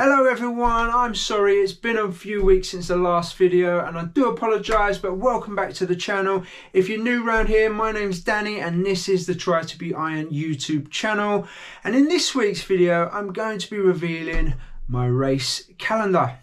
Hello everyone, I'm sorry it's been a few weeks since the last video and I do apologise, but welcome back to the channel. If you're new around here, my name's Danny and this is the Try to Be Iron YouTube channel. And in this week's video, I'm going to be revealing my race calendar.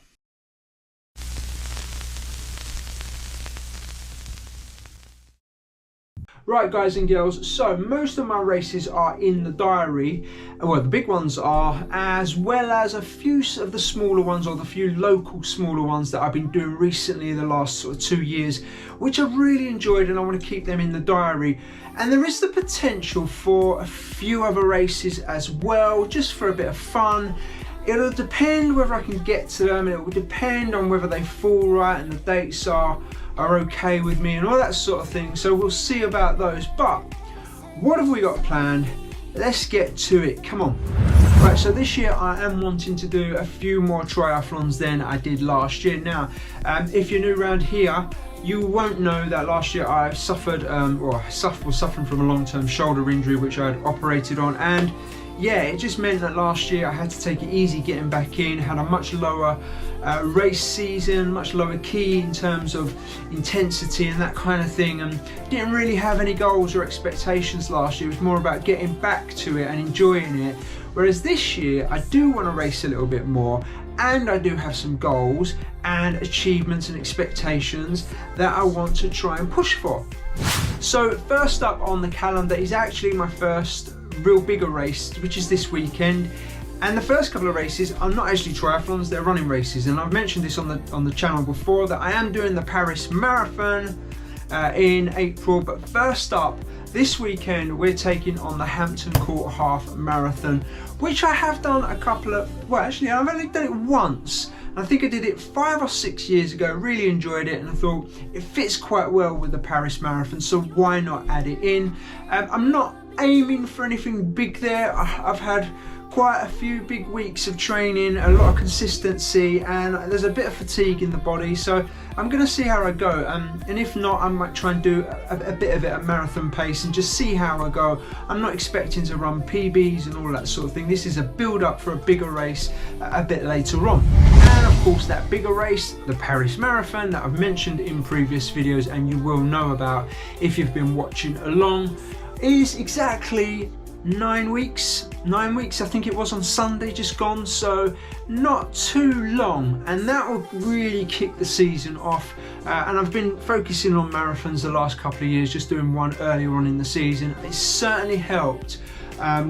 Right guys and girls, so most of my races are in the diary, well the big ones are, as well as a few of the smaller ones, or the few local smaller ones that I've been doing recently in the last sort of 2 years, which I've really enjoyed and I want to keep them in the diary. And there is the potential for a few other races as well, just for a bit of fun. It'll depend whether I can get to them, and it will depend on whether they fall right and the dates are okay with me and all that sort of thing. So we'll see about those. But what have we got planned? Let's get to it. Come on. Right, so this year I am wanting to do a few more triathlons than I did last year. Now, if you're new around here, you won't know that last year I suffered, was suffering from a long-term shoulder injury which I'd operated on, and yeah, it just meant that last year I had to take it easy getting back in, had a much lower race season, much lower key in terms of intensity and that kind of thing, and didn't really have any goals or expectations last year. It was more about getting back to it and enjoying it. Whereas this year I do want to race a little bit more, and I do have some goals and achievements and expectations that I want to try and push for. So first up on the calendar is actually my first real bigger race, which is this weekend. And the first couple of races are not actually triathlons, they're running races, and I've mentioned this on the channel before that I am doing the Paris Marathon in April. But first up this weekend we're taking on the Hampton Court Half Marathon, which I have done a couple of, well actually I've only done it once. I think I did it 5 or 6 years ago, really enjoyed it, and I thought it fits quite well with the Paris Marathon, so why not add it in. I'm not aiming for anything big there. I've had quite a few big weeks of training, a lot of consistency, and there's a bit of fatigue in the body, so I'm going to see how I go, and if not I might try and do a bit of it at marathon pace and just see how I go. I'm not expecting to run PBs and all that sort of thing. This is a build up for a bigger race a bit later on. And of course that bigger race, the Paris Marathon, that I've mentioned in previous videos and you will know about if you've been watching along, is exactly 9 weeks. 9 weeks, I think it was on Sunday just gone, so not too long, and that will really kick the season off. And I've been focusing on marathons the last couple of years, just doing one earlier on in the season. It's certainly helped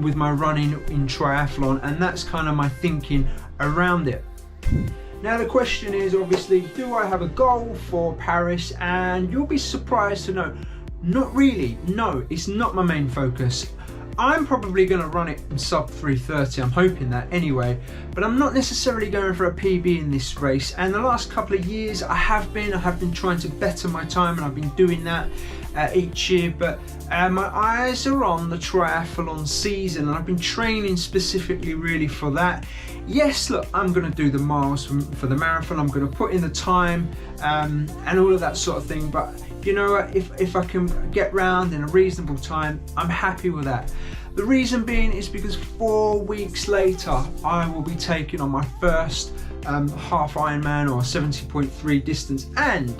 with my running in triathlon, and that's kind of my thinking around it. Now the question is obviously, do I have a goal for Paris? And you'll be surprised to know, not really. No, it's not my main focus. I'm probably going to run it in sub 3:30, I'm hoping that anyway, but I'm not necessarily going for a PB in this race. And the last couple of years I have been trying to better my time, and I've been doing that each year, but my eyes are on the triathlon season, and I've been training specifically really for that. Yes, look, I'm going to do the miles for the marathon, I'm going to put in the time and all of that sort of thing, but you know what, if I can get round in a reasonable time, I'm happy with that. The reason being is because 4 weeks later I will be taking on my first half Ironman, or 70.3 distance. And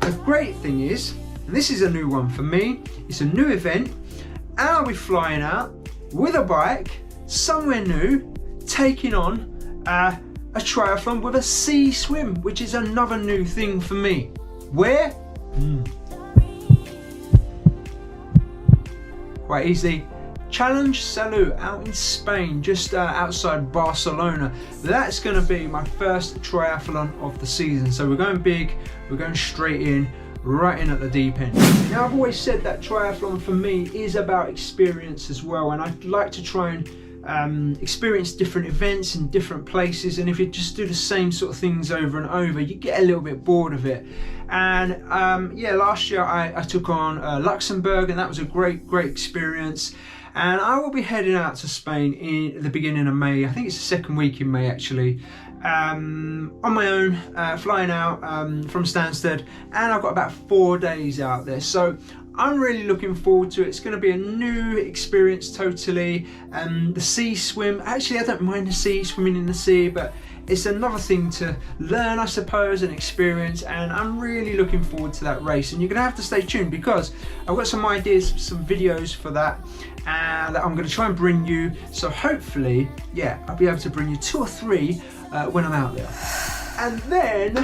the great thing is, and this is a new one for me, it's a new event, and I'll be flying out with a bike somewhere new, taking on a triathlon with a sea swim, which is another new thing for me. Where? Quite easy. Challenge Salou out in Spain, just outside Barcelona. That's going to be my first triathlon of the season. So we're going big, we're going straight in, right in at the deep end. Now I've always said that triathlon for me is about experience as well, and I'd like to try and experience different events in different places, and if you just do the same sort of things over and over, you get a little bit bored of it. And yeah, last year I took on Luxembourg, and that was a great experience. And I will be heading out to Spain in the beginning of May. I think it's the second week in May actually, on my own, flying out from Stansted, and I've got about 4 days out there. So I'm really looking forward to it. It's going to be a new experience totally. The sea swim, actually I don't mind the sea, swimming in the sea, but it's another thing to learn, I suppose, and experience, and I'm really looking forward to that race. And you're going to have to stay tuned because I've got some ideas, some videos for that that I'm going to try and bring you. So hopefully, yeah, I'll be able to bring you 2 or 3 when I'm out there. And then,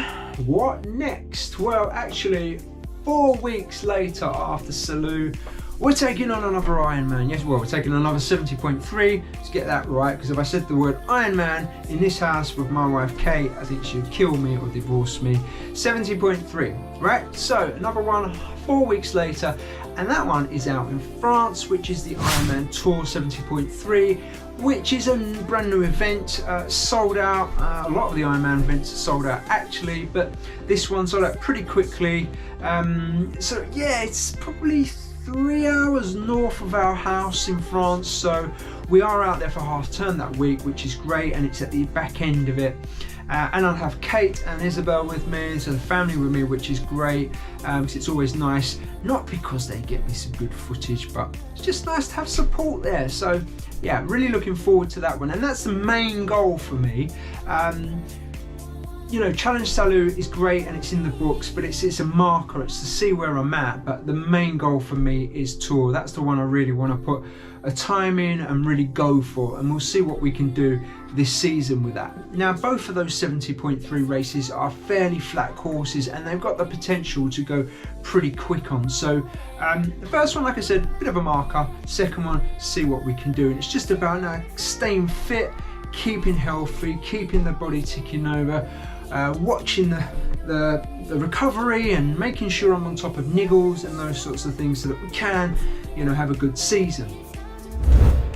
what next? Well, actually, 4 weeks later after Salou, we're taking on another Ironman. Yes, well, we're taking another 70.3. Let's get that right, because if I said the word Ironman in this house with my wife Kate, I think she'd kill me or divorce me. 70.3, right? So another one 4 weeks later, and that one is out in France, which is the Ironman Tour 70.3, which is a brand new event, sold out. A lot of the Ironman events are sold out actually, but this one sold out pretty quickly. So yeah, it's probably 3 hours north of our house in France, so we are out there for half term that week, which is great, and it's at the back end of it. And I'll have Kate and Isabel with me, so the family with me, which is great, because it's always nice, not because they get me some good footage, but it's just nice to have support there. So yeah, really looking forward to that one, and that's the main goal for me. You know, Challenge Salou is great and it's in the books, but it's a marker, it's to see where I'm at. But the main goal for me is Tour. That's the one I really want to put a time in and really go for, and we'll see what we can do this season with that. Now, both of those 70.3 races are fairly flat courses and they've got the potential to go pretty quick on. So the first one, like I said, a bit of a marker. Second one, see what we can do. And it's just about now staying fit, keeping healthy, keeping the body ticking over, watching the recovery and making sure I'm on top of niggles and those sorts of things so that we can, you know, have a good season.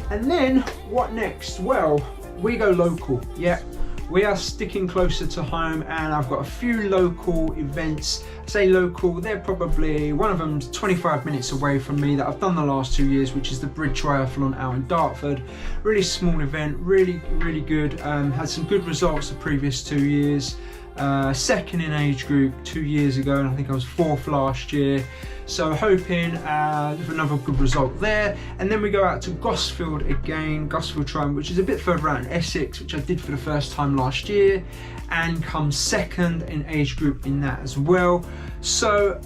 And then what next? Well, we go local. Yeah, we are sticking closer to home, and I've got a few local events. I say local, they're probably, one of them's 25 minutes away from me that I've done the last 2 years, which is the Bridge Triathlon out in Dartford. Really small event, really good. Had some good results the previous 2 years. Second in age group 2 years ago, and I think I was 4th last year. So hoping for another good result there. And then we go out to Gosfield again, Gosfield Triathlon, which is a bit further out in Essex, which I did for the first time last year, and come second in age group in that as well. So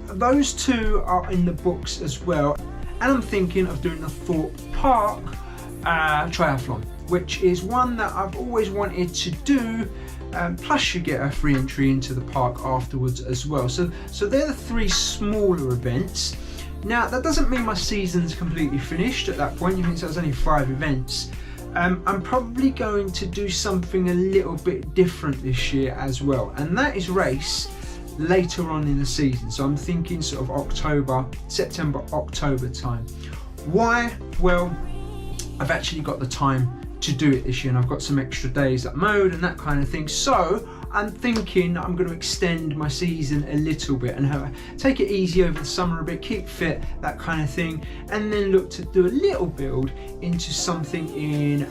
those 2 are in the books as well. And I'm thinking of doing the Thorpe Park Triathlon, which is one that I've always wanted to do. Plus you get a free entry into the park afterwards as well. So they're the 3 smaller events. Now that doesn't mean my season's completely finished at that point. You think so there's only 5 events. I'm probably going to do something a little bit different this year as well, and that is race later on in the season. So I'm thinking sort of October, September, October time. Why? Well, I've actually got the time to do it this year, and I've got some extra days at mode and that kind of thing. So I'm thinking I'm going to extend my season a little bit and take it easy over the summer a bit, keep fit, that kind of thing, and then look to do a little build into something in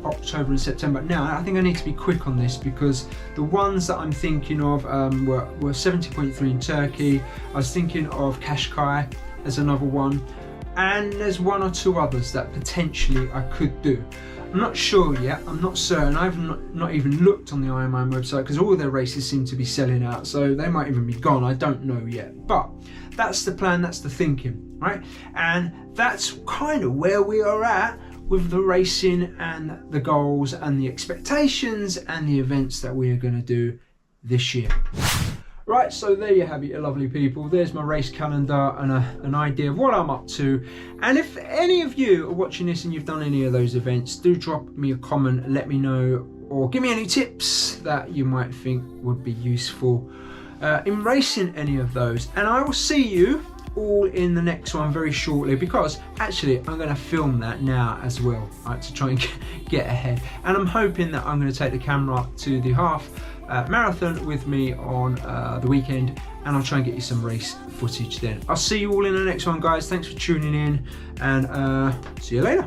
October and September. Now I think I need to be quick on this because the ones that I'm thinking of were 70.3 in Turkey. I was thinking of Qashqai as another one, and there's 1 or 2 others that potentially I could do. I'm not sure yet, I'm not certain. I've not even looked on the Ironman website because all their races seem to be selling out, so they might even be gone, I don't know yet. But that's the plan, that's the thinking, right? And that's kind of where we are at with the racing and the goals and the expectations and the events that we are going to do this year. Right, so there you have it, you lovely people. There's my race calendar and an idea of what I'm up to. And if any of you are watching this and you've done any of those events, do drop me a comment, let me know, or give me any tips that you might think would be useful in racing any of those. And I will see you all in the next one very shortly, because actually I'm going to film that now as well, right, to try and get ahead. And I'm hoping that I'm going to take the camera to the half marathon with me on the weekend, and I'll try and get you some race footage then. I'll see you all in the next one, guys. Thanks for tuning in, and see you later.